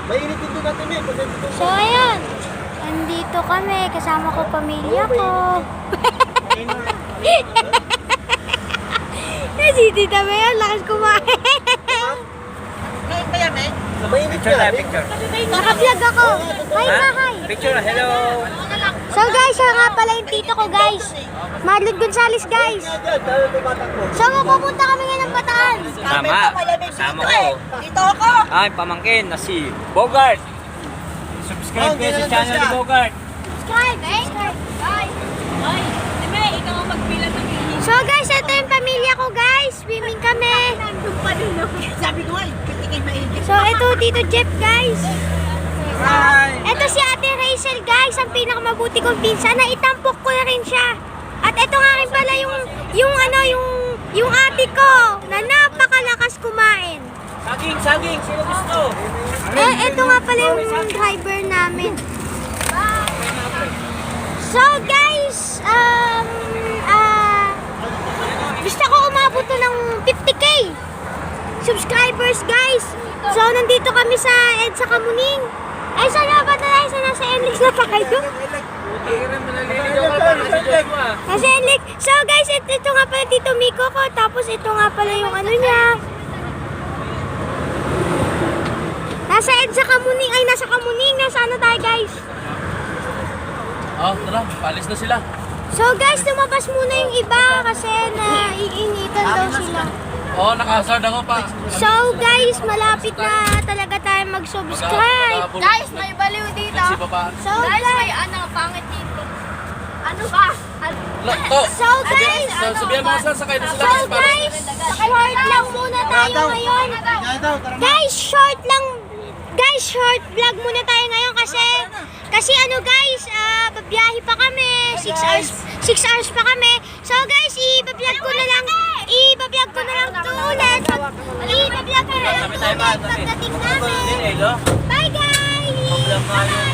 Mainit din doon natin eh. So, ayan. Andito kami. Kasama ko pamilya ko. Kasi tita Mayan, lakas kumain. Mainit Picture na. na, picture. Naka-vlog ako. Hi, hi. Picture, hello. So guys, siya nga pala yung tito ko guys. Marlon Gonzales guys. So pupunta kami ngayon ng Bataan. Tama. Kasama ko. Dito ako. Ay, pamangkin na si Bogart. Subscribe kayo sa channel ni Bogart. Subscribe, subscribe. Ay, Dime, ikaw ang magbilang ng ihi. So guys, ito yung pamilya ko guys. Swimming kami. Nandun pa din ako. Sabi ko ay, pitikay maigit. So ito Tito Jeff guys. Hi. Ito si Ate Rachel guys, ang pinakamabuti kong pinsan. Naitampok ko na rin siya. At ito nga rin pala yung ate ko na napakalakas kumain. Saging, sino gusto? Ito nga pala yung driver namin. So guys, gusto ko umabot to ng 50k subscribers guys. So nandito kami sa EDSA Kamuning. Ay, saan nga ba tayo? Nasa NLEX na tayo? Nasa NLEX. So guys, ito nga pala Tito Miko ko. Tapos ito nga pala yung ano niya. Nasa EDSA Kamuning. Ay, nasa Kamuning. Nasa ano tayo guys? Oh, tara, paalis na sila. So guys, lumabas muna yung iba kasi naiinitan daw sila. Oh, nakahasard ako pa. So guys, malapit na talaga tayo mag-subscribe. Guys, may baliw dito. Si Papa. So Guys, may guys, pangit dito. Ano ba? To. so guys, Sabihan mo sa sakay na sila. so guys, short lang muna tayo ngayon. Guys, short vlog muna tayo ngayon kasi ano guys, babiyahe pa kami. 6 hours pa kami. So guys, i-vlog ko na lang to ulit. I-vlog ko na lang to ulit pagdating namin. Bye guys!